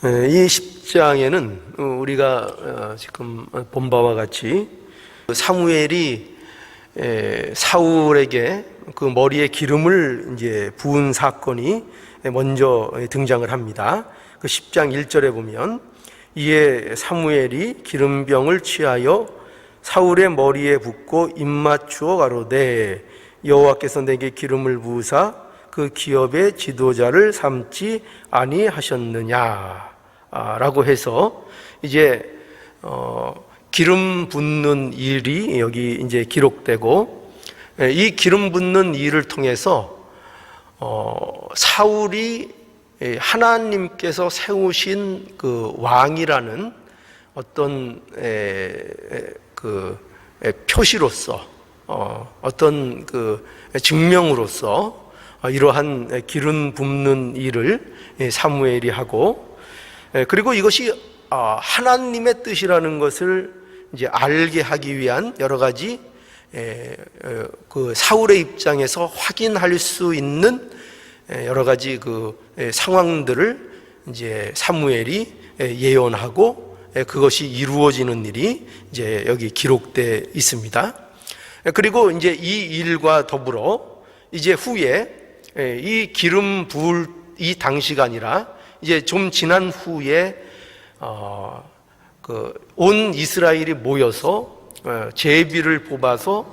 이 10장에는 우리가 지금 본 바와 같이 사무엘이 사울에게 그 머리에 기름을 이제 부은 사건이 먼저 등장을 합니다. 그 10장 1절에 보면 이에 사무엘이 기름병을 취하여 사울의 머리에 붓고 입맞추어 가로되 여호와께서 내게 기름을 부으사 그 기업의 지도자를 삼지 아니하셨느냐 라고 해서 이제 기름 붓는 일이 여기 이제 기록되고, 이 기름 붓는 일을 통해서 사울이 하나님께서 세우신 그 왕이라는 어떤 그 표시로서, 어떤 그 증명으로서 이러한 기름 붓는 일을 사무엘이 하고, 그리고 이것이 하나님의 뜻이라는 것을 이제 알게 하기 위한 여러 가지 그 사울의 입장에서 확인할 수 있는 여러 가지 그 상황들을 이제 사무엘이 예언하고 그것이 이루어지는 일이 이제 여기 기록되어 있습니다. 그리고 이제 이 일과 더불어 이제 후에 이 기름 부을 이 당시가 아니라 이제 좀 지난 후에 온 이스라엘이 모여서 제비를 뽑아서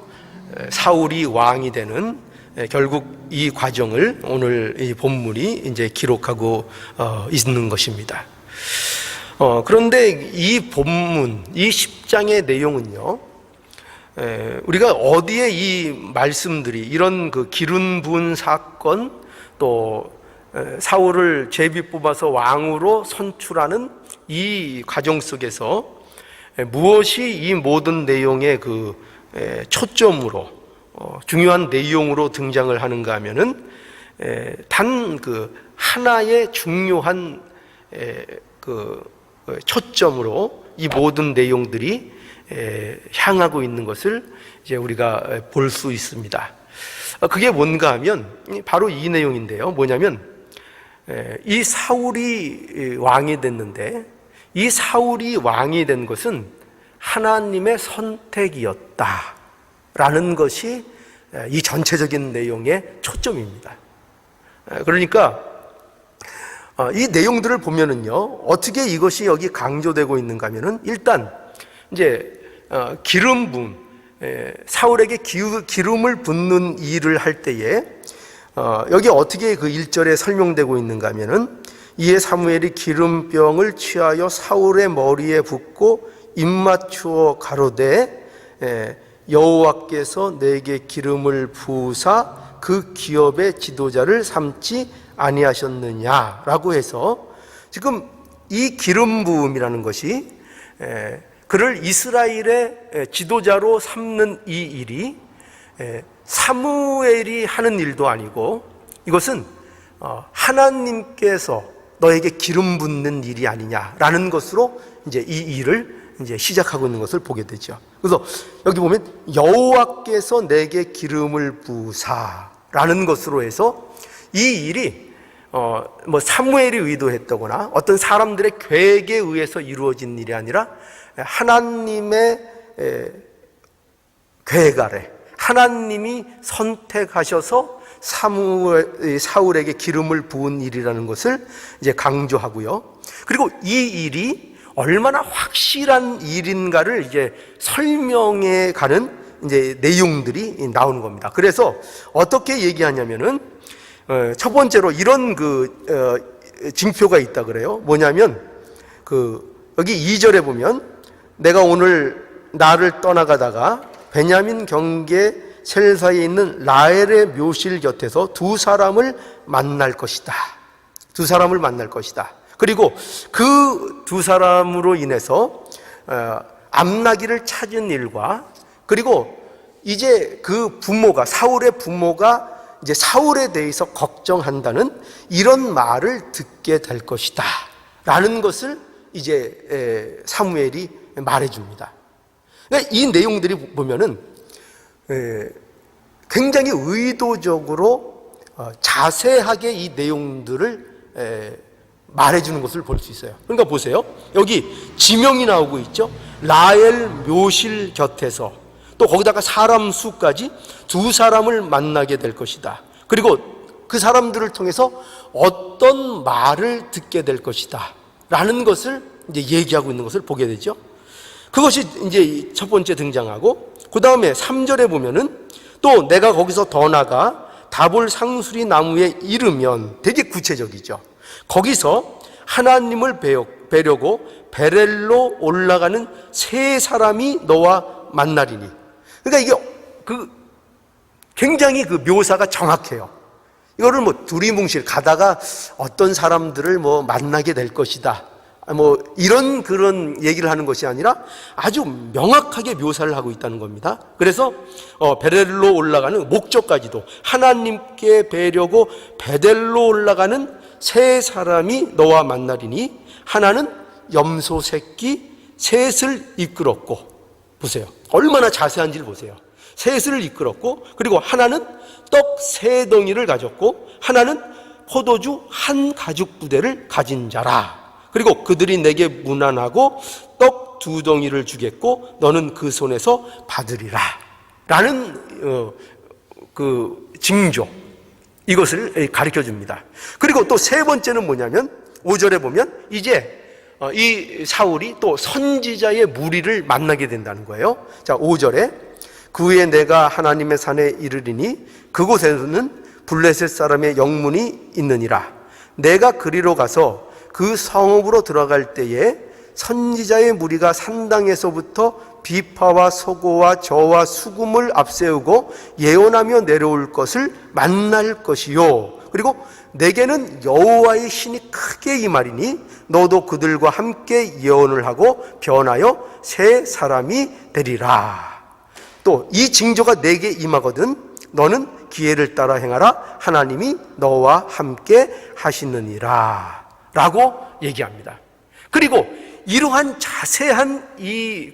사울이 왕이 되는 결국 이 과정을 오늘 이 본문이 이제 기록하고 있는 것입니다. 그런데 이 본문, 이 10장의 내용은요, 우리가 어디에 이 말씀들이 이런 그 기름 부은 사건, 또 사울을 제비 뽑아서 왕으로 선출하는 이 과정 속에서 무엇이 이 모든 내용의 그 초점으로 중요한 내용으로 등장을 하는가 하면은 단 그 하나의 중요한 그 초점으로 이 모든 내용들이 향하고 있는 것을 이제 우리가 볼 수 있습니다. 그게 뭔가 하면 바로 이 내용인데요. 뭐냐면 이 사울이 왕이 됐는데, 이 사울이 왕이 된 것은 하나님의 선택이었다라는 것이 이 전체적인 내용의 초점입니다. 그러니까 이 내용들을 보면은요, 어떻게 이것이 여기 강조되고 있는가 하면은 일단 이제 기름 부음, 사울에게 기름을 붓는 일을 할 때에 여기 어떻게 그 1절에 설명되고 있는가 하면은 이에 사무엘이 기름병을 취하여 사울의 머리에 붓고 입맞추어 가로되 여호와께서 내게 기름을 부으사 그 기업의 지도자를 삼지 아니하셨느냐라고 해서 지금 이 기름 부음이라는 것이 그를 이스라엘의 지도자로 삼는 이 일이 사무엘이 하는 일도 아니고, 이것은 하나님께서 너에게 기름 붓는 일이 아니냐라는 것으로 이제 이 일을 이제 시작하고 있는 것을 보게 되죠. 그래서 여기 보면 여호와께서 내게 기름을 부으사라는 것으로 해서 이 일이 뭐 사무엘이 의도했다거나 어떤 사람들의 계획에 의해서 이루어진 일이 아니라 하나님의 계획 아래 하나님이 선택하셔서 사울에게 기름을 부은 일이라는 것을 이제 강조하고요. 그리고 이 일이 얼마나 확실한 일인가를 이제 설명해 가는 이제 내용들이 나오는 겁니다. 그래서 어떻게 얘기하냐면은 첫 번째로 이런 징표가 있다 그래요. 뭐냐면 여기 2절에 보면 내가 오늘 나를 떠나가다가 베냐민 경계 셀사에 있는 라헬의 묘실 곁에서 두 사람을 만날 것이다. 두 사람을 만날 것이다. 그리고 그 두 사람으로 인해서 암나기를 찾은 일과, 그리고 이제 그 부모가, 사울의 부모가 이제 사울에 대해서 걱정한다는 이런 말을 듣게 될 것이다 라는 것을 이제 사무엘이 말해줍니다. 그러니까 이 내용들이 보면은 굉장히 의도적으로 자세하게 이 내용들을 말해주는 것을 볼 수 있어요. 그러니까 보세요. 여기 지명이 나오고 있죠. 라헬 묘실 곁에서, 또 거기다가 사람 수까지 두 사람을 만나게 될 것이다. 그리고 그 사람들을 통해서 어떤 말을 듣게 될 것이다 라는 것을 이제 얘기하고 있는 것을 보게 되죠. 그것이 이제 첫 번째 등장하고, 그 다음에 3절에 보면은 또 내가 거기서 더 나가 다볼 상수리 나무에 이르면, 되게 구체적이죠. 거기서 하나님을 뵈려고 베렐로 올라가는 세 사람이 너와 만나리니. 그러니까 이게 굉장히 그 묘사가 정확해요. 이거를 뭐 두리뭉실 가다가 어떤 사람들을 뭐 만나게 될 것이다, 뭐 이런 그런 얘기를 하는 것이 아니라 아주 명확하게 묘사를 하고 있다는 겁니다. 그래서 베델로 올라가는 목적까지도, 하나님께 뵈려고 베델로 올라가는 세 사람이 너와 만나리니, 하나는 염소 새끼 셋을 이끌었고, 보세요 얼마나 자세한지를 보세요. 셋을 이끌었고, 그리고 하나는 떡 세 덩이를 가졌고, 하나는 포도주 한 가죽 부대를 가진 자라. 그리고 그들이 내게 문안하고 떡 두 덩이를 주겠고 너는 그 손에서 받으리라 라는 그 징조, 이것을 가르쳐 줍니다. 그리고 또 세 번째는 뭐냐면 5절에 보면 이제 이 사울이 또 선지자의 무리를 만나게 된다는 거예요. 자, 5절에 그 후에 내가 하나님의 산에 이르리니 그곳에는 블레셋 사람의 영문이 있느니라. 내가 그리로 가서 그 성읍으로 들어갈 때에 선지자의 무리가 산당에서부터 비파와 소고와 저와 수금을 앞세우고 예언하며 내려올 것을 만날 것이요. 그리고 내게는 여호와의 신이 크게 임하리니 너도 그들과 함께 예언을 하고 변하여 새 사람이 되리라. 또 이 징조가 내게 임하거든 너는 기회를 따라 행하라. 하나님이 너와 함께 하시느니라 라고 얘기합니다. 그리고 이러한 자세한 이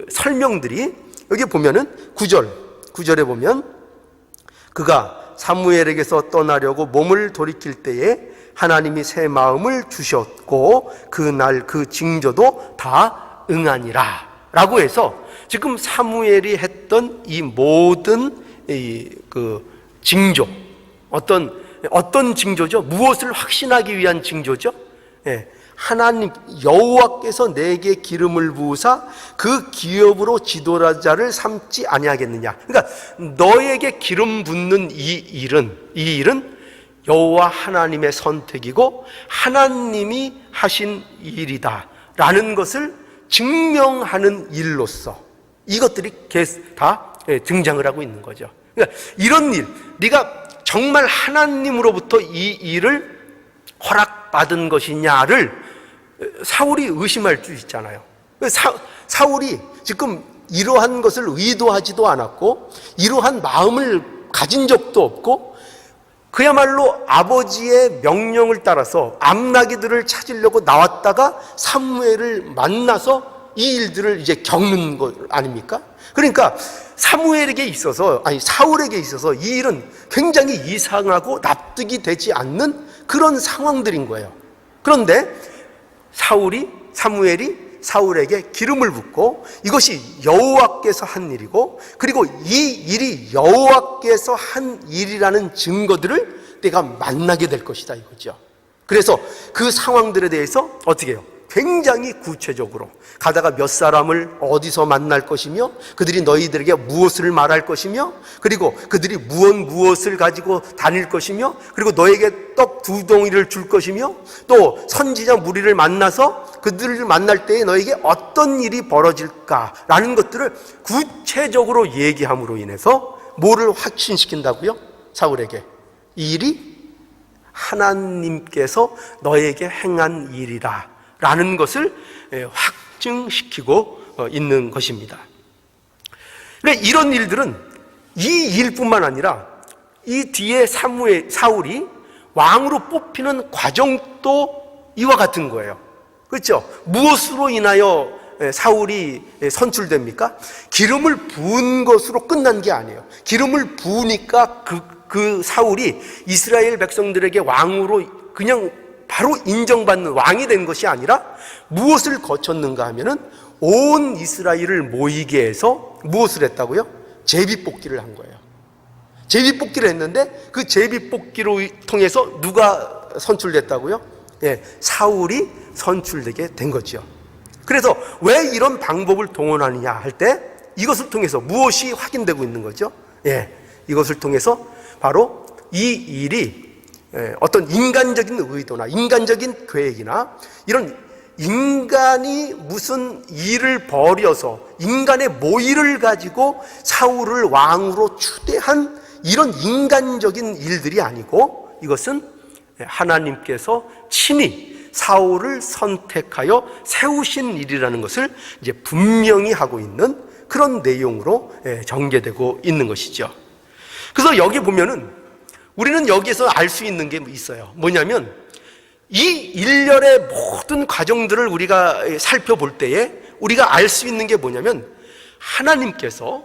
설명들이 여기 보면은 9절에 보면 그가 사무엘에게서 떠나려고 몸을 돌이킬 때에 하나님이 새 마음을 주셨고 그날 그 징조도 다 응하니라 라고 해서, 지금 사무엘이 했던 이 모든 징조, 어떤 징조죠? 무엇을 확신하기 위한 징조죠? 예, 하나님 여호와께서 내게 기름을 부으사 그 기업으로 지도자를 삼지 아니하겠느냐. 그러니까 너에게 기름 붓는 이 일은 여호와 하나님의 선택이고 하나님이 하신 일이다 라는 것을 증명하는 일로서 이것들이 다 등장을 하고 있는 거죠. 그러니까 이런 일, 네가 정말 하나님으로부터 이 일을 허락받은 것이냐를 사울이 의심할 수 있잖아요. 사울이 지금 이러한 것을 의도하지도 않았고 이러한 마음을 가진 적도 없고, 그야말로 아버지의 명령을 따라서 암나기들을 찾으려고 나왔다가 사무엘을 만나서 이 일들을 이제 겪는 것 아닙니까? 그러니까 사울에게 있어서 이 일은 굉장히 이상하고 납득이 되지 않는 그런 상황들인 거예요. 그런데 사무엘이 사울에게 기름을 붓고 이것이 여호와께서 한 일이고, 그리고 이 일이 여호와께서 한 일이라는 증거들을 내가 만나게 될 것이다 이거죠. 그래서 그 상황들에 대해서 어떻게 해요? 굉장히 구체적으로 가다가 몇 사람을 어디서 만날 것이며 그들이 너희들에게 무엇을 말할 것이며 그리고 그들이 무엇을 가지고 다닐 것이며 그리고 너에게 떡 두 덩이를 줄 것이며 또 선지자 무리를 만나서 그들을 만날 때에 너에게 어떤 일이 벌어질까라는 것들을 구체적으로 얘기함으로 인해서 뭐를 확신시킨다고요? 사울에게 이 일이 하나님께서 너에게 행한 일이다 라는 것을 확증시키고 있는 것입니다. 이런 일들은 이 일뿐만 아니라 이 뒤에 사울이 왕으로 뽑히는 과정도 이와 같은 거예요. 그렇죠? 무엇으로 인하여 사울이 선출됩니까? 기름을 부은 것으로 끝난 게 아니에요. 기름을 부으니까 그 사울이 이스라엘 백성들에게 왕으로 그냥 바로 인정받는 왕이 된 것이 아니라 무엇을 거쳤는가 하면은 온 이스라엘을 모이게 해서 무엇을 했다고요? 제비뽑기를 한 거예요. 제비뽑기를 했는데 그 제비뽑기로 통해서 누가 선출됐다고요? 사울이 선출되게 된 거죠. 그래서 왜 이런 방법을 동원하느냐 할 때 이것을 통해서 무엇이 확인되고 있는 거죠? 이것을 통해서 바로 이 일이 어떤 인간적인 의도나 인간적인 계획이나 이런 인간이 무슨 일을 벌여서 인간의 모의를 가지고 사울을 왕으로 추대한 이런 인간적인 일들이 아니고 이것은 하나님께서 친히 사울을 선택하여 세우신 일이라는 것을 이제 분명히 하고 있는 그런 내용으로 전개되고 있는 것이죠. 그래서 여기 보면은 우리는 여기에서 알 수 있는 게 있어요. 뭐냐면 이 일련의 모든 과정들을 우리가 살펴볼 때에 우리가 알 수 있는 게 뭐냐면 하나님께서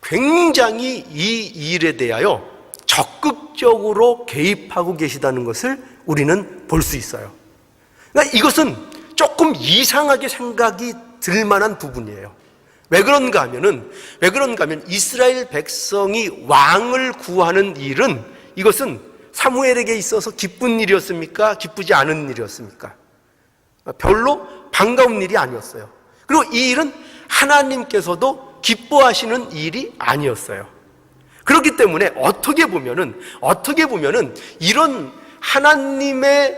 굉장히 이 일에 대하여 적극적으로 개입하고 계시다는 것을 우리는 볼 수 있어요. 그러니까 이것은 조금 이상하게 생각이 들 만한 부분이에요. 왜 그런가 하면 이스라엘 백성이 왕을 구하는 일은 이것은 사무엘에게 있어서 기쁜 일이었습니까? 기쁘지 않은 일이었습니까? 별로 반가운 일이 아니었어요. 그리고 이 일은 하나님께서도 기뻐하시는 일이 아니었어요. 그렇기 때문에 어떻게 보면은 이런 하나님의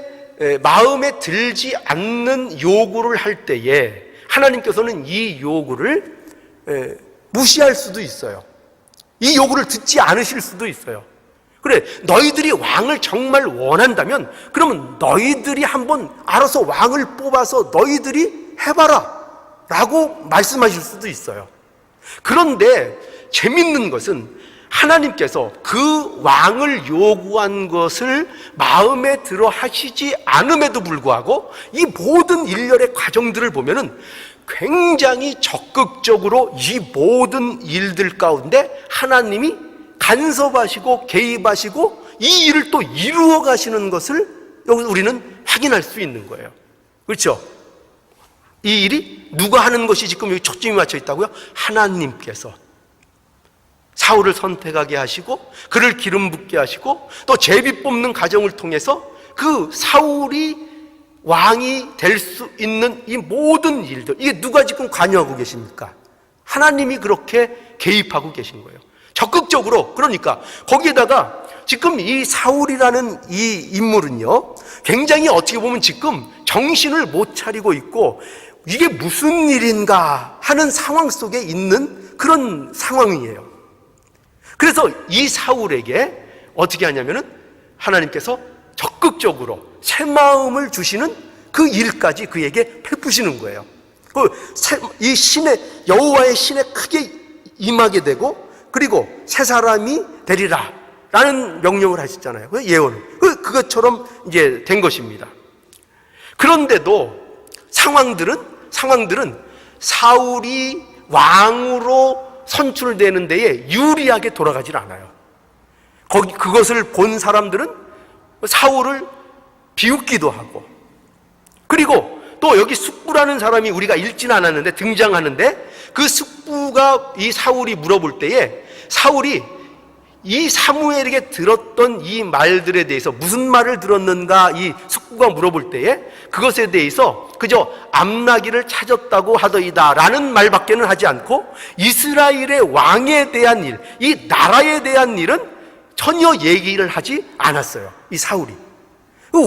마음에 들지 않는 요구를 할 때에 하나님께서는 이 요구를 무시할 수도 있어요. 이 요구를 듣지 않으실 수도 있어요. 그래, 너희들이 왕을 정말 원한다면 그러면 너희들이 한번 알아서 왕을 뽑아서 너희들이 해봐라 라고 말씀하실 수도 있어요. 그런데 재밌는 것은 하나님께서 그 왕을 요구한 것을 마음에 들어 하시지 않음에도 불구하고 이 모든 일련의 과정들을 보면은 굉장히 적극적으로 이 모든 일들 가운데 하나님이 간섭하시고 개입하시고 이 일을 또 이루어 가시는 것을 여기서 우리는 확인할 수 있는 거예요. 그렇죠? 이 일이 누가 하는 것이 지금 여기 초점이 맞춰 있다고요? 하나님께서 사울을 선택하게 하시고 그를 기름 붓게 하시고 또 제비 뽑는 과정을 통해서 그 사울이 왕이 될 수 있는 이 모든 일들, 이게 누가 지금 관여하고 계십니까? 하나님이 그렇게 개입하고 계신 거예요. 적극적으로. 그러니까 거기에다가 지금 이 사울이라는 이 인물은요, 굉장히 어떻게 보면 지금 정신을 못 차리고 있고 이게 무슨 일인가 하는 상황 속에 있는 그런 상황이에요. 그래서 이 사울에게 어떻게 하냐면은 하나님께서 적극적으로 새 마음을 주시는 그 일까지 그에게 베푸시는 거예요. 이 신의 여호와의 신에 크게 임하게 되고 그리고 새 사람이 되리라 라는 명령을 하셨잖아요. 그 예언. 그것처럼 이제 된 것입니다. 그런데도 상황들은 사울이 왕으로 선출되는 데에 유리하게 돌아가질 않아요. 그것을 본 사람들은 사울을 비웃기도 하고, 그리고 또 여기 숙부라는 사람이 우리가 읽지는 않았는데 등장하는데 그 숙부가 이 사울이 물어볼 때에 사울이 이 사무엘에게 들었던 이 말들에 대해서 무슨 말을 들었는가 이 숙부가 물어볼 때에 그것에 대해서 그저 암나기를 찾았다고 하더이다 라는 말밖에는 하지 않고 이스라엘의 왕에 대한 일, 이 나라에 대한 일은 전혀 얘기를 하지 않았어요. 이 사울이.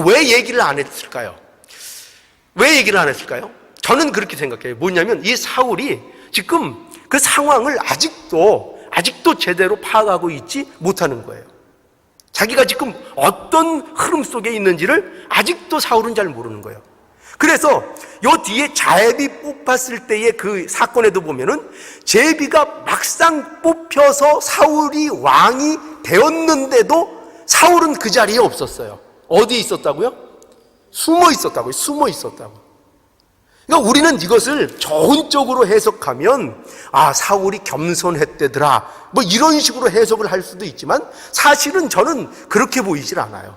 왜 얘기를 안 했을까요? 왜 얘기를 안 했을까요? 저는 그렇게 생각해요. 뭐냐면 이 사울이 지금 그 상황을 아직도 제대로 파악하고 있지 못하는 거예요. 자기가 지금 어떤 흐름 속에 있는지를 아직도 사울은 잘 모르는 거예요. 그래서 요 뒤에 제비 뽑았을 때의 그 사건에도 보면은 제비가 막상 뽑혀서 사울이 왕이 되었는데도 사울은 그 자리에 없었어요. 어디에 있었다고요? 숨어 있었다고. 그러니까 우리는 이것을 좋은 쪽으로 해석하면 사울이 겸손했대더라 뭐 이런 식으로 해석을 할 수도 있지만 사실은 저는 그렇게 보이질 않아요.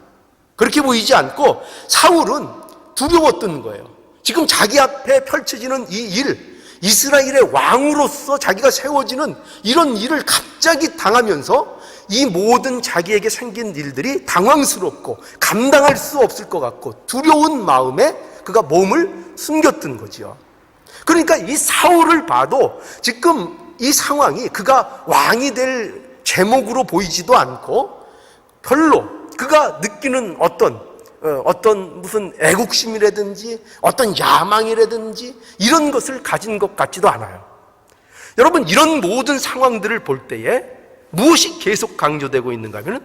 그렇게 보이지 않고 사울은 두려웠던 거예요. 지금 자기 앞에 펼쳐지는 이 일, 이스라엘의 왕으로서 자기가 세워지는 이런 일을 갑자기 당하면서 이 모든 자기에게 생긴 일들이 당황스럽고 감당할 수 없을 것 같고 두려운 마음에 그가 몸을 숨겼던 거지요. 그러니까 이 사울을 봐도 지금 이 상황이 그가 왕이 될 제목으로 보이지도 않고 별로 그가 느끼는 어떤 무슨 애국심이라든지 어떤 야망이라든지 이런 것을 가진 것 같지도 않아요. 여러분, 이런 모든 상황들을 볼 때에 무엇이 계속 강조되고 있는가 하면은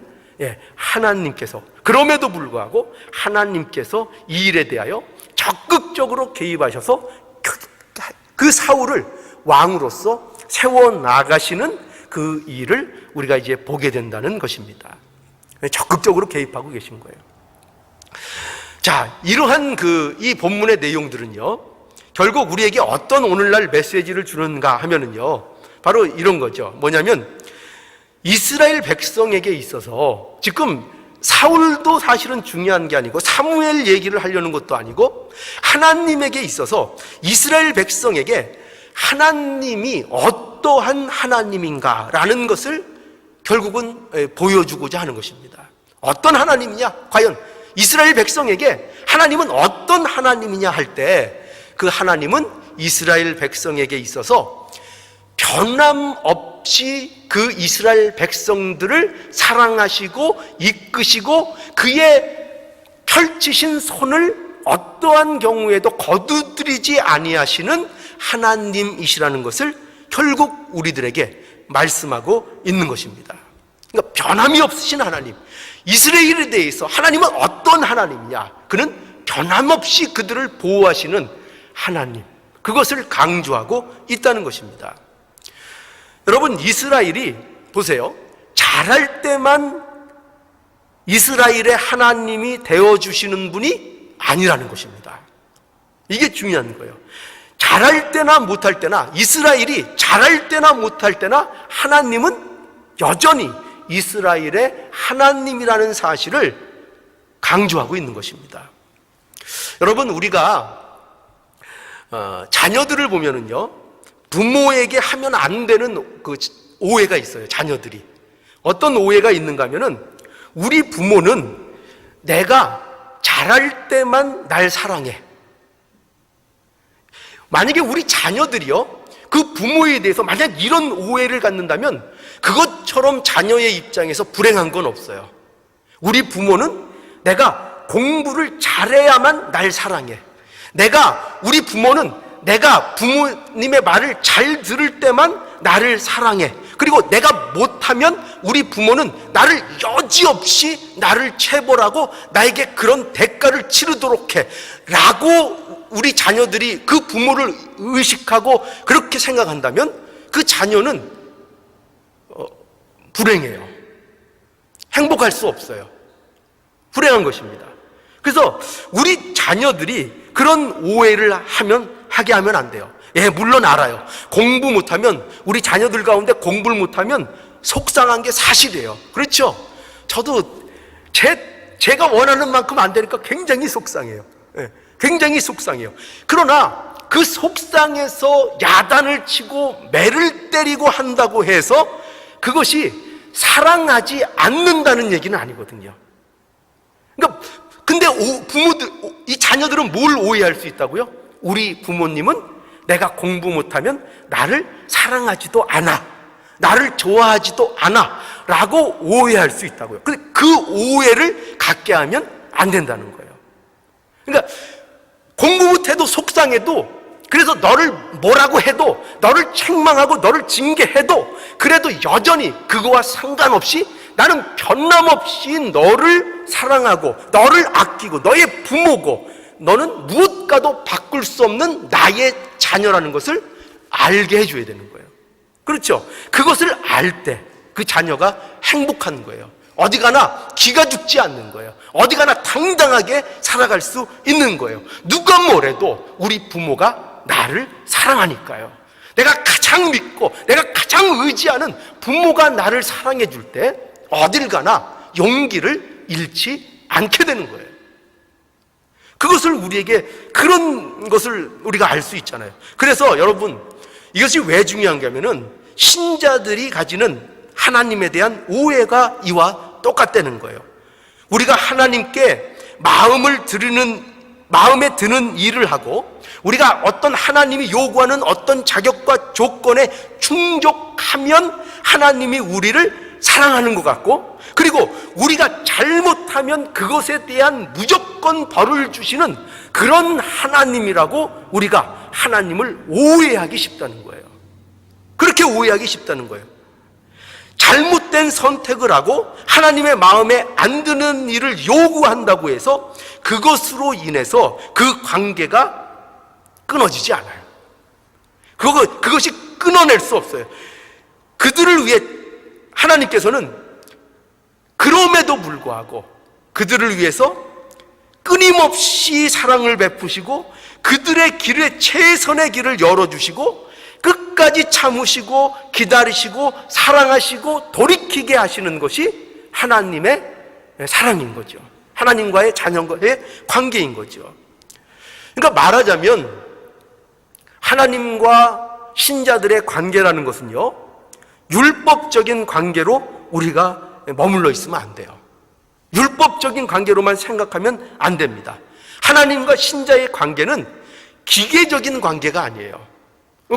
하나님께서, 그럼에도 불구하고 하나님께서 이 일에 대하여 적극적으로 개입하셔서 그 사울을 왕으로서 세워나가시는 그 일을 우리가 이제 보게 된다는 것입니다. 적극적으로 개입하고 계신 거예요. 자, 이러한 이 본문의 내용들은요, 결국 우리에게 어떤 오늘날 메시지를 주는가 하면은요, 바로 이런 거죠. 뭐냐면, 이스라엘 백성에게 있어서 지금 사울도 사실은 중요한 게 아니고 사무엘 얘기를 하려는 것도 아니고 하나님에게 있어서 이스라엘 백성에게 하나님이 어떠한 하나님인가라는 것을 결국은 보여주고자 하는 것입니다. 어떤 하나님이냐? 과연 이스라엘 백성에게 하나님은 어떤 하나님이냐 할 때 그 하나님은 이스라엘 백성에게 있어서 변함없이 그 이스라엘 백성들을 사랑하시고 이끄시고 그의 펼치신 손을 어떠한 경우에도 거두들이지 아니하시는 하나님이시라는 것을 결국 우리들에게 말씀하고 있는 것입니다. 그러니까 변함이 없으신 하나님, 이스라엘에 대해서 하나님은 어떤 하나님이냐? 그는 변함없이 그들을 보호하시는 하나님, 그것을 강조하고 있다는 것입니다. 여러분, 이스라엘이 보세요, 잘할 때만 이스라엘의 하나님이 되어주시는 분이 아니라는 것입니다. 이게 중요한 거예요. 잘할 때나 못할 때나, 이스라엘이 잘할 때나 못할 때나 하나님은 여전히 이스라엘의 하나님이라는 사실을 강조하고 있는 것입니다. 여러분, 우리가 자녀들을 보면은요, 부모에게 하면 안 되는 그 오해가 있어요. 자녀들이 어떤 오해가 있는가 하면은, 우리 부모는 내가 잘할 때만 날 사랑해. 만약에 우리 자녀들이요, 그 부모에 대해서 만약 이런 오해를 갖는다면 그것처럼 자녀의 입장에서 불행한 건 없어요. 우리 부모는 내가 공부를 잘해야만 날 사랑해. 우리 부모는 내가 부모님의 말을 잘 들을 때만 나를 사랑해. 그리고 내가 못하면 우리 부모는 나를 여지없이 나를 체벌하고 나에게 그런 대가를 치르도록 해 라고 우리 자녀들이 그 부모를 의식하고 그렇게 생각한다면 그 자녀는 불행해요. 행복할 수 없어요. 불행한 것입니다. 그래서 우리 자녀들이 그런 오해를 하게 하면 안 돼요. 물론 알아요. 공부 못하면, 우리 자녀들 가운데 공부를 못하면 속상한 게 사실이에요. 그렇죠? 저도 제가 원하는 만큼 안 되니까 굉장히 속상해요. 굉장히 속상해요. 그러나 그 속상해서 야단을 치고 매를 때리고 한다고 해서 그것이 사랑하지 않는다는 얘기는 아니거든요. 그러니까 근데 이 자녀들은 뭘 오해할 수 있다고요? 우리 부모님은 내가 공부 못하면 나를 사랑하지도 않아, 나를 좋아하지도 않아 라고 오해할 수 있다고요. 근데 그 오해를 갖게 하면 안 된다는 거예요. 그러니까 공부 못해도 속상해도, 그래서 너를 뭐라고 해도, 너를 책망하고 너를 징계해도, 그래도 여전히 그거와 상관없이 나는 변함없이 너를 사랑하고 너를 아끼고 너의 부모고 너는 무엇과도 바꿀 수 없는 나의 자녀라는 것을 알게 해줘야 되는 거예요. 그렇죠? 그것을 알 때 그 자녀가 행복한 거예요. 어디 가나 기가 죽지 않는 거예요. 어디 가나 당당하게 살아갈 수 있는 거예요. 누가 뭐래도 우리 부모가 나를 사랑하니까요. 내가 가장 믿고 내가 가장 의지하는 부모가 나를 사랑해 줄 때 어딜 가나 용기를 잃지 않게 되는 거예요. 그것을 우리에게, 그런 것을 우리가 알 수 있잖아요. 그래서 여러분, 이것이 왜 중요한가 하면은 신자들이 가지는 하나님에 대한 오해가 이와 똑같다는 거예요. 우리가 하나님께 마음에 드는 일을 하고, 우리가 어떤 하나님이 요구하는 어떤 자격과 조건에 충족하면 하나님이 우리를 사랑하는 것 같고, 그리고 우리가 잘못하면 그것에 대한 무조건 벌을 주시는 그런 하나님이라고 우리가 하나님을 오해하기 쉽다는 거예요. 그렇게 오해하기 쉽다는 거예요. 잘못된 선택을 하고 하나님의 마음에 안 드는 일을 요구한다고 해서 그것으로 인해서 그 관계가 끊어지지 않아요. 그것이 끊어낼 수 없어요. 그들을 위해 하나님께서는 그럼에도 불구하고 그들을 위해서 끊임없이 사랑을 베푸시고 그들의 길에 최선의 길을 열어주시고 끝까지 참으시고 기다리시고 사랑하시고 돌이키게 하시는 것이 하나님의 사랑인 거죠. 하나님과의 자녀과의 관계인 거죠. 그러니까 말하자면 하나님과 신자들의 관계라는 것은요, 율법적인 관계로 우리가 머물러 있으면 안 돼요. 율법적인 관계로만 생각하면 안 됩니다. 하나님과 신자의 관계는 기계적인 관계가 아니에요.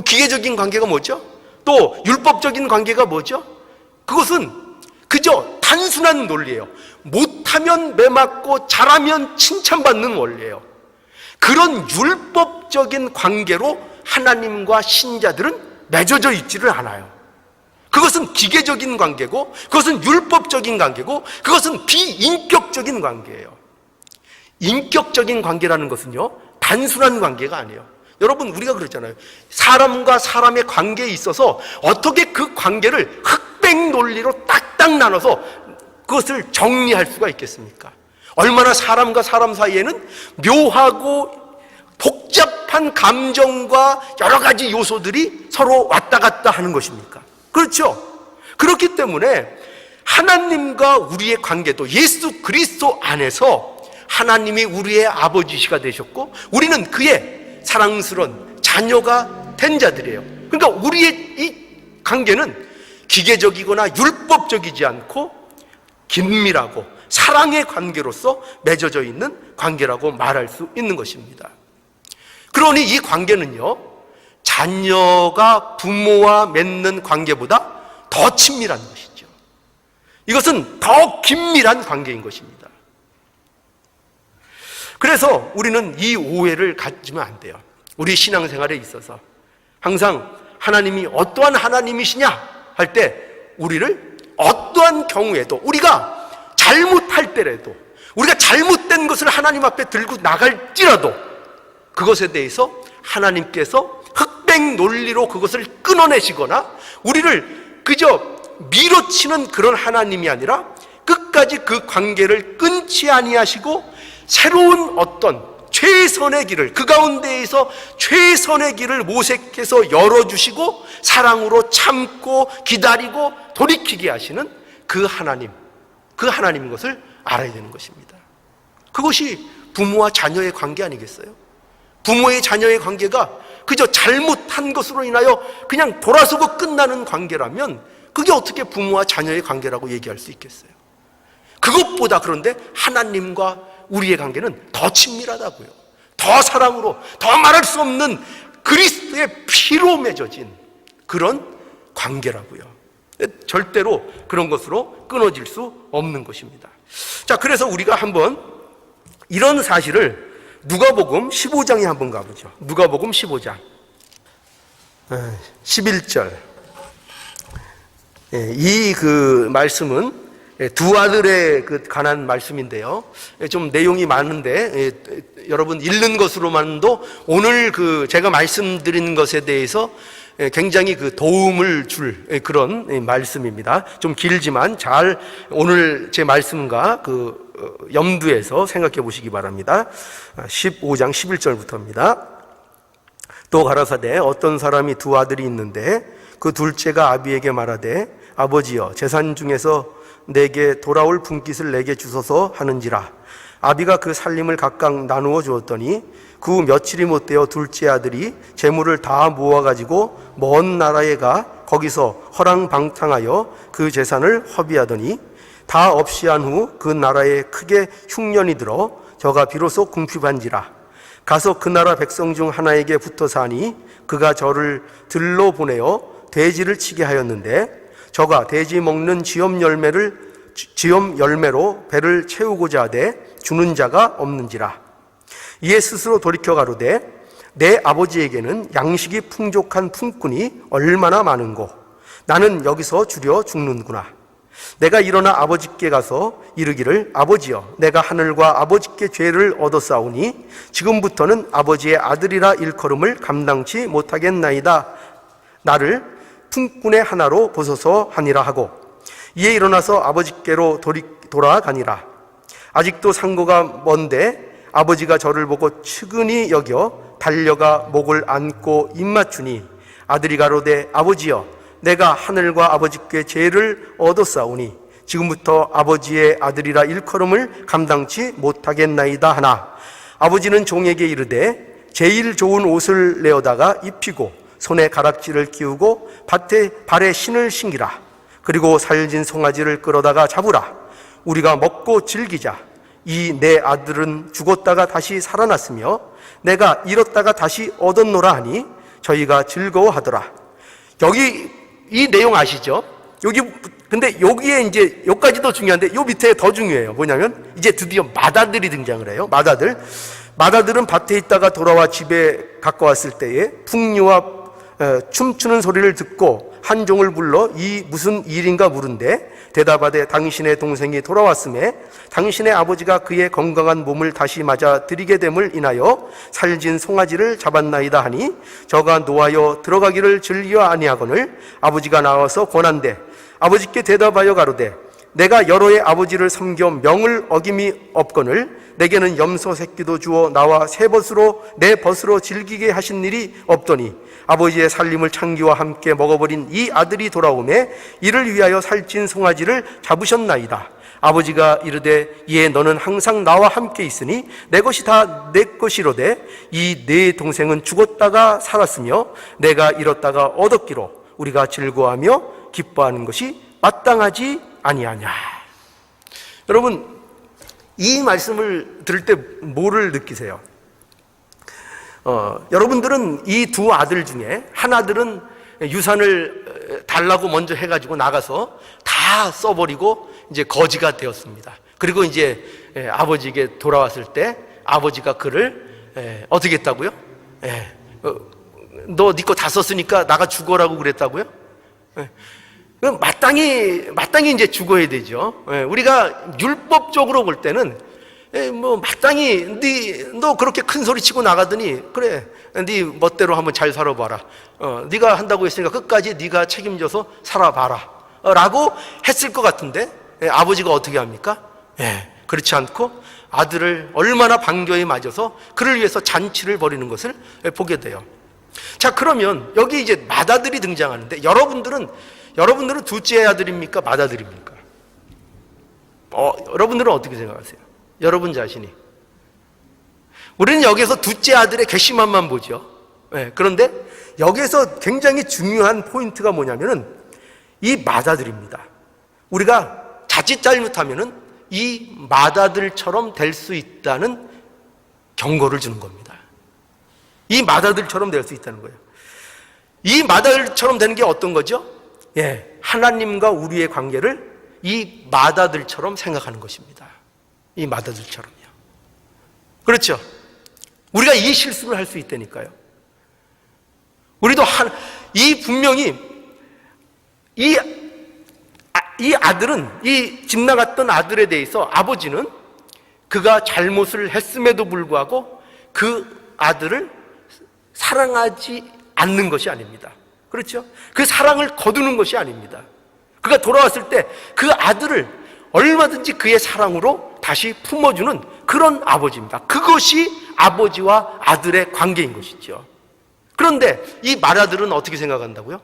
기계적인 관계가 뭐죠? 또 율법적인 관계가 뭐죠? 그것은 그저 단순한 논리예요. 못하면 매맞고 잘하면 칭찬받는 원리예요. 그런 율법적인 관계로 하나님과 신자들은 맺어져 있지를 않아요. 그것은 기계적인 관계고, 그것은 율법적인 관계고, 그것은 비인격적인 관계예요. 인격적인 관계라는 것은요, 단순한 관계가 아니에요. 여러분, 우리가 그랬잖아요. 사람과 사람의 관계에 있어서 어떻게 그 관계를 흑백 논리로 딱딱 나눠서 그것을 정리할 수가 있겠습니까? 얼마나 사람과 사람 사이에는 묘하고 복잡한 감정과 여러 가지 요소들이 서로 왔다 갔다 하는 것입니까? 그렇죠? 그렇기 때문에 하나님과 우리의 관계도 예수 그리스도 안에서 하나님이 우리의 아버지시가 되셨고 우리는 그의 사랑스러운 자녀가 된 자들이에요. 그러니까 우리의 이 관계는 기계적이거나 율법적이지 않고 긴밀하고 사랑의 관계로서 맺어져 있는 관계라고 말할 수 있는 것입니다. 그러니 이 관계는요, 자녀가 부모와 맺는 관계보다 더 친밀한 것이죠. 이것은 더 긴밀한 관계인 것입니다. 그래서 우리는 이 오해를 가지면 안 돼요. 우리 신앙생활에 있어서 항상 하나님이 어떠한 하나님이시냐 할 때 우리를 어떠한 경우에도, 우리가 잘못할 때라도, 우리가 잘못된 것을 하나님 앞에 들고 나갈지라도 그것에 대해서 하나님께서 흑백 논리로 그것을 끊어내시거나 우리를 그저 밀어치는 그런 하나님이 아니라 끝까지 그 관계를 끊지 아니하시고 새로운 어떤 최선의 길을, 그 가운데에서 최선의 길을 모색해서 열어주시고 사랑으로 참고 기다리고 돌이키게 하시는 그 하나님인 것을 알아야 되는 것입니다. 그것이 부모와 자녀의 관계 아니겠어요? 부모의 자녀의 관계가 그저 잘못한 것으로 인하여 그냥 돌아서고 끝나는 관계라면 그게 어떻게 부모와 자녀의 관계라고 얘기할 수 있겠어요? 그것보다 그런데 하나님과 우리의 관계는 더 친밀하다고요. 더 사랑으로, 더 말할 수 없는 그리스도의 피로 맺어진 그런 관계라고요. 절대로 그런 것으로 끊어질 수 없는 것입니다. 자, 그래서 우리가 한번 이런 사실을 누가복음 15장에 한번 가보죠. 누가복음 15장 11절. 이 그 말씀은 두 아들에 관한 말씀인데요. 좀 내용이 많은데 여러분 읽는 것으로만도 오늘 제가 말씀드린 것에 대해서 굉장히 도움을 줄 그런 말씀입니다. 좀 길지만 잘 오늘 제 말씀과 염두에서 생각해 보시기 바랍니다. 15장 11절부터입니다. 또 가라사대 어떤 사람이 두 아들이 있는데 그 둘째가 아비에게 말하되 아버지여 재산 중에서 내게 돌아올 분깃을 내게 주소서 하는지라. 아비가 그 살림을 각각 나누어 주었더니 그 후 며칠이 못되어 둘째 아들이 재물을 다 모아가지고 먼 나라에 가 거기서 허랑방탕하여 그 재산을 허비하더니 다 없이 한 후 그 나라에 크게 흉년이 들어 저가 비로소 궁핍한지라. 가서 그 나라 백성 중 하나에게 붙어 사니 그가 저를 들로 보내어 돼지를 치게 하였는데 저가 돼지 먹는 지엄 열매로 배를 채우고자 하되 주는 자가 없는지라. 이에 스스로 돌이켜 가로되 내 아버지에게는 양식이 풍족한 품꾼이 얼마나 많은고 나는 여기서 주려 죽는구나. 내가 일어나 아버지께 가서 이르기를 아버지여 내가 하늘과 아버지께 죄를 얻었사오니 지금부터는 아버지의 아들이라 일컬음을 감당치 못하겠나이다. 나를 품꾼의 하나로 보소서 하니라 하고 이에 일어나서 아버지께로 돌아가니라. 아직도 상고가 먼데 아버지가 저를 보고 측은히 여겨 달려가 목을 안고 입맞추니 아들이 가로되 아버지여 내가 하늘과 아버지께 죄를 얻었사오니 지금부터 아버지의 아들이라 일컬음을 감당치 못하겠나이다 하나 아버지는 종에게 이르되 제일 좋은 옷을 내어다가 입히고 손에 가락지를 끼우고 발에 신을 신기라. 그리고 살진 송아지를 끌어다가 잡으라. 우리가 먹고 즐기자. 이 내 아들은 죽었다가 다시 살아났으며 내가 잃었다가 다시 얻었노라 하니 저희가 즐거워하더라. 여기 이 내용 아시죠? 근데 여기에 이제 여기까지도 중요한데 요 밑에 더 중요해요. 뭐냐면 이제 드디어 맏아들이 등장을 해요. 맏아들은 밭에 있다가 돌아와 집에 가까웠을 때에 풍류와 춤추는 소리를 듣고 한 종을 불러 이 무슨 일인가 물은데 대답하되 당신의 동생이 돌아왔음에 당신의 아버지가 그의 건강한 몸을 다시 맞아 드리게 됨을 인하여 살진 송아지를 잡았나이다 하니 저가 노하여 들어가기를 즐겨 아니하거늘 아버지가 나와서 권한대 아버지께 대답하여 가로되 내가 여러 해 아버지를 섬겨 명을 어김이 없거늘 내게는 염소 새끼도 주어 나와 내 벗으로 즐기게 하신 일이 없더니 아버지의 살림을 창기와 함께 먹어버린 이 아들이 돌아오매 이를 위하여 살찐 송아지를 잡으셨나이다. 아버지가 이르되 이에 너는 항상 나와 함께 있으니 내 것이 다 내 것이로되 이 네 동생은 죽었다가 살았으며 내가 잃었다가 얻었기로 우리가 즐거워하며 기뻐하는 것이 마땅하지 아니하냐. 여러분 이 말씀을 들을 때 뭐를 느끼세요? 여러분들은 이 두 아들 중에 하나들은 유산을 달라고 먼저 해가지고 나가서 다 써버리고 이제 거지가 되었습니다. 그리고 이제 아버지에게 돌아왔을 때 아버지가 그를 어떻게 했다고요? 너 네 거 다 썼으니까 나가 죽어라고 그랬다고요? 마땅히 이제 죽어야 되죠. 우리가 율법적으로 볼 때는 마땅히 너 그렇게 큰 소리 치고 나가더니 그래 네 멋대로 한번 잘 살아봐라. 네가 한다고 했으니까 끝까지 네가 책임져서 살아봐라 라고 했을 것 같은데 아버지가 어떻게 합니까? 그렇지 않고 아들을 얼마나 반겨에 맞아서 그를 위해서 잔치를 벌이는 것을 보게 돼요. 자, 그러면 여기 이제 맏아들이 등장하는데 여러분들은 둘째 아들입니까? 맏아들입니까? 여러분들은 어떻게 생각하세요? 여러분 자신이. 우리는 여기서 둘째 아들의 괘씸함만 보죠. 그런데 여기서 굉장히 중요한 포인트가 뭐냐면은 이 맏아들입니다. 우리가 자칫 잘못하면은 이 맏아들처럼 될 수 있다는 경고를 주는 겁니다. 이 맏아들처럼 될 수 있다는 거예요. 이 맏아들처럼 되는 게 어떤 거죠? 하나님과 우리의 관계를 이 맏아들처럼 생각하는 것입니다. 이 맏아들처럼요. 그렇죠? 우리가 이 실수를 할 수 있다니까요. 우리도 분명히 이 아들은 이 집 나갔던 아들에 대해서 아버지는 그가 잘못을 했음에도 불구하고 그 아들을 사랑하지 않는 것이 아닙니다. 그렇죠? 그 사랑을 거두는 것이 아닙니다. 그가 돌아왔을 때 그 아들을 얼마든지 그의 사랑으로 다시 품어주는 그런 아버지입니다. 그것이 아버지와 아들의 관계인 것이죠. 그런데 이 맏아들은 어떻게 생각한다고요?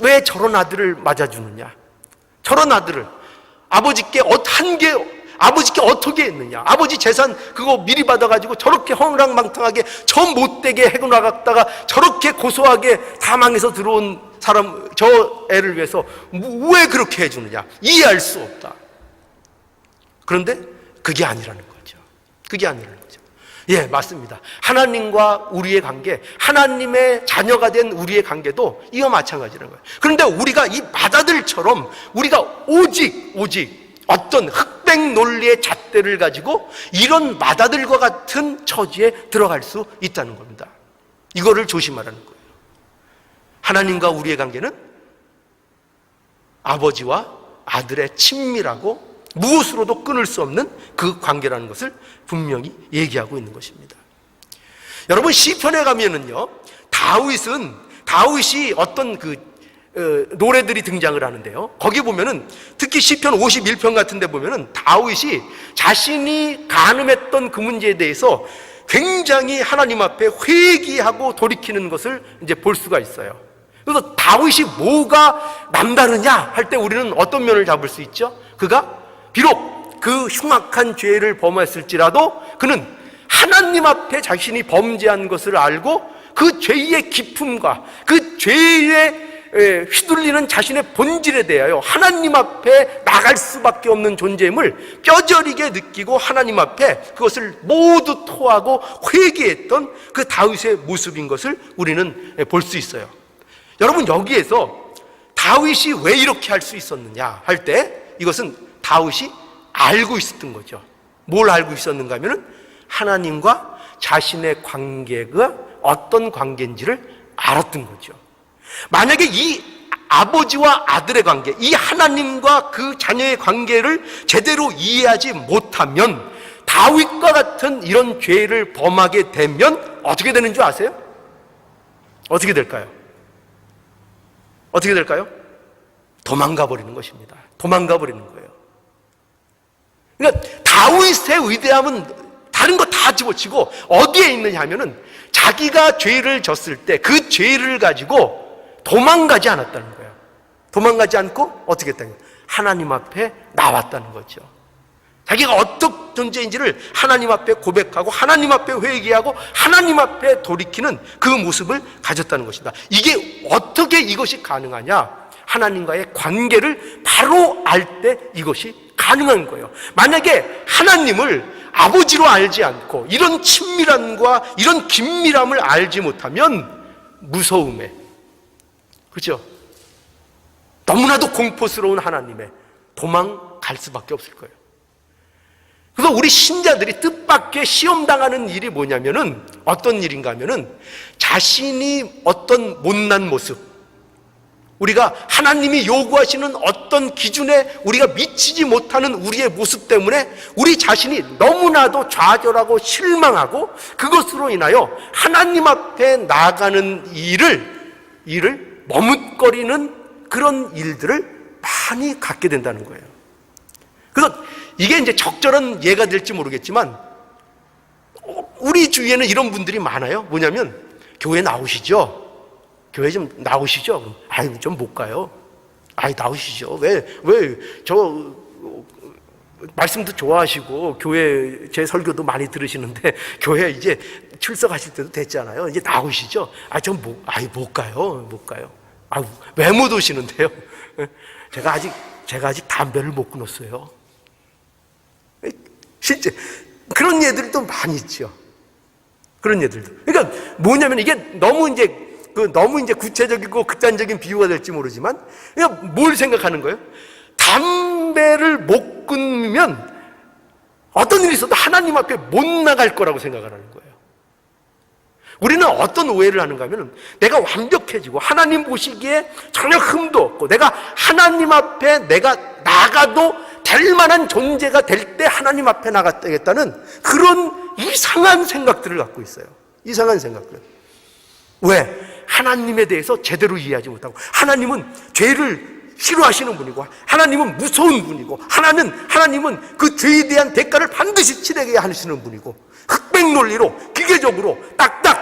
왜 저런 아들을 맞아주느냐? 저런 아들을 아버지께 어떻게 했느냐. 아버지 재산 그거 미리 받아가지고 저렇게 허랑방탕하게 저 못되게 해나갔다가 저렇게 고소하게 다 망해서 들어온 사람, 저 애를 위해서 왜 그렇게 해주느냐. 이해할 수 없다. 그런데 그게 아니라는 거죠. 그게 아니라는 거죠. 예, 맞습니다. 하나님과 우리의 관계, 하나님의 자녀가 된 우리의 관계도 이와 마찬가지라는 거예요. 그런데 우리가 이 마다들처럼 우리가 오직 어떤 흑백 논리의 잣대를 가지고 이런 마다들과 같은 처지에 들어갈 수 있다는 겁니다. 이거를 조심하라는 거예요. 하나님과 우리의 관계는 아버지와 아들의 친밀하고 무엇으로도 끊을 수 없는 그 관계라는 것을 분명히 얘기하고 있는 것입니다. 여러분, 시편에 가면은요, 다윗이 어떤 노래들이 등장을 하는데요, 거기 보면은 특히 시편 51편 같은 데 보면은 다윗이 자신이 간음했던 그 문제에 대해서 굉장히 하나님 앞에 회개하고 돌이키는 것을 이제 볼 수가 있어요. 그래서 다윗이 뭐가 남다르냐 할 때 우리는 어떤 면을 잡을 수 있죠? 그가 비록 그 흉악한 죄를 범했을지라도 그는 하나님 앞에 자신이 범죄한 것을 알고 그 죄의 깊음과 그 죄에 휘둘리는 자신의 본질에 대하여 하나님 앞에 나갈 수밖에 없는 존재임을 뼈저리게 느끼고 하나님 앞에 그것을 모두 토하고 회개했던 그 다윗의 모습인 것을 우리는 볼 수 있어요. 여러분, 여기에서 다윗이 왜 이렇게 할 수 있었느냐 할 때 이것은 다윗이 알고 있었던 거죠. 뭘 알고 있었는가 하면은 하나님과 자신의 관계가 어떤 관계인지를 알았던 거죠. 만약에 이 아버지와 아들의 관계, 이 하나님과 그 자녀의 관계를 제대로 이해하지 못하면 다윗과 같은 이런 죄를 범하게 되면 어떻게 되는 줄 아세요? 어떻게 될까요? 도망가 버리는 것입니다. 도망가 버리는 거예요. 그러니까 다윗의 위대함은 다른 거 다 집어치고 어디에 있느냐 하면은 자기가 죄를 졌을 때 그 죄를 가지고 도망가지 않았다는 거예요. 도망가지 않고 어떻게 했다는 거예요? 하나님 앞에 나왔다는 거죠. 자기가 어떤 존재인지를 하나님 앞에 고백하고 하나님 앞에 회개하고 하나님 앞에 돌이키는 그 모습을 가졌다는 것입니다. 이게 어떻게 이것이 가능하냐? 하나님과의 관계를 바로 알 때 이것이 가능한 거예요. 만약에 하나님을 아버지로 알지 않고 이런 친밀함과 이런 긴밀함을 알지 못하면 무서움에, 그렇죠? 너무나도 공포스러운 하나님에 도망갈 수밖에 없을 거예요. 그래서 우리 신자들이 뜻밖의 시험당하는 일이 뭐냐면은 어떤 일인가 하면은 자신이 어떤 못난 모습, 우리가 하나님이 요구하시는 어떤 기준에 우리가 미치지 못하는 우리의 모습 때문에 우리 자신이 너무나도 좌절하고 실망하고 그것으로 인하여 하나님 앞에 나아가는 일을 머뭇거리는 그런 일들을 많이 갖게 된다는 거예요. 그래서 이게 이제 적절한 예가 될지 모르겠지만 우리 주위에는 이런 분들이 많아요. 뭐냐면 교회 나오시죠? 교회 좀 나오시죠? 그럼 아유, 좀 못 가요. 아유, 나오시죠. 왜 저 말씀도 좋아하시고 교회 제 설교도 많이 들으시는데 교회 이제 출석하실 때도 됐잖아요. 이제 나오시죠? 아, 좀 못 가요. 아, 왜 못 오시는데요? 제가 아직 담배를 못 끊었어요. 실제 그런 예들도 많이 있죠. 그런 예들도. 그러니까 뭐냐면 이게 너무 이제 구체적이고 극단적인 비유가 될지 모르지만, 그러니까 뭘 생각하는 거예요? 담배를 못 끊으면 어떤 일이 있어도 하나님 앞에 못 나갈 거라고 생각을 하는 거예요. 우리는 어떤 오해를 하는가 하면 내가 완벽해지고 하나님 보시기에 전혀 흠도 없고 내가 하나님 앞에 내가 나가도 될 만한 존재가 될 때 하나님 앞에 나가겠다는 그런 이상한 생각들을 갖고 있어요. 이상한 생각들. 왜? 하나님에 대해서 제대로 이해하지 못하고, 하나님은 죄를 싫어하시는 분이고 하나님은 무서운 분이고 하나님은 그 죄에 대한 대가를 반드시 치르게 하시는 분이고, 흑백 논리로 기계적으로 딱딱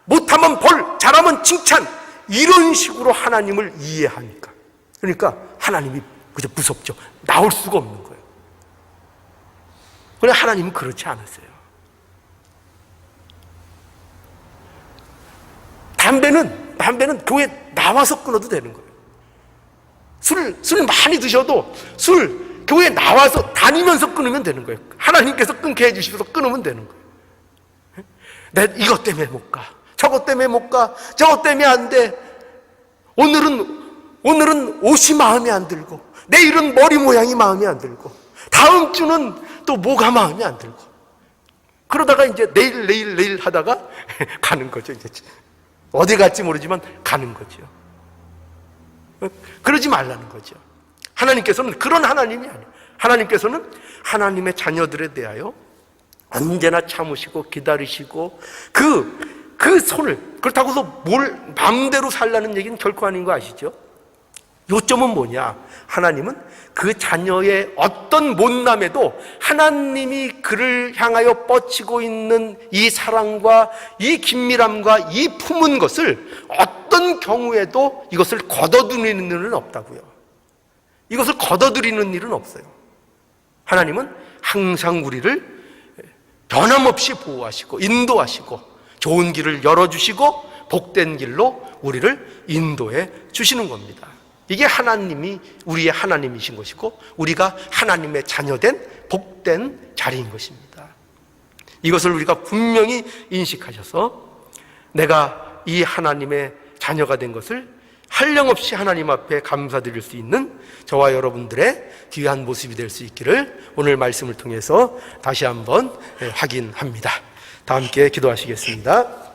못하면 벌, 잘하면 칭찬, 이런 식으로 하나님을 이해하니까, 그러니까 하나님이 그죠? 무섭죠. 나올 수가 없는 거예요. 그런데 하나님은 그렇지 않으세요. 담배는 교회 나와서 끊어도 되는 거예요. 술 많이 드셔도 술 교회 나와서 다니면서 끊으면 되는 거예요. 하나님께서 끊게 해주셔서 끊으면 되는 거예요. 내 이것 때문에 못 가, 저것 때문에 못 가, 저것 때문에 안 돼. 오늘은 옷이 마음에 안 들고, 내일은 머리 모양이 마음에 안 들고, 다음 주는 또 뭐가 마음에 안 들고, 그러다가 이제 내일 하다가 가는 거죠. 이제 어디 갈지 모르지만 가는 거죠. 그러지 말라는 거죠. 하나님께서는 그런 하나님이 아니에요. 하나님께서는 하나님의 자녀들에 대하여 언제나 참으시고 기다리시고 그 손을, 그렇다고 해서 마음대로 살라는 얘기는 결코 아닌 거 아시죠? 요점은 뭐냐? 하나님은 그 자녀의 어떤 못남에도 하나님이 그를 향하여 뻗치고 있는 이 사랑과 이 긴밀함과 이 품은 것을 어떤 경우에도 이것을 걷어들이는 일은 없다고요. 이것을 걷어들이는 일은 없어요. 하나님은 항상 우리를 변함없이 보호하시고 인도하시고 좋은 길을 열어주시고 복된 길로 우리를 인도해 주시는 겁니다. 이게 하나님이 우리의 하나님이신 것이고 우리가 하나님의 자녀된 복된 자리인 것입니다. 이것을 우리가 분명히 인식하셔서 내가 이 하나님의 자녀가 된 것을 한량없이 하나님 앞에 감사드릴 수 있는 저와 여러분들의 귀한 모습이 될 수 있기를 오늘 말씀을 통해서 다시 한번 확인합니다. 다 함께 기도하시겠습니다.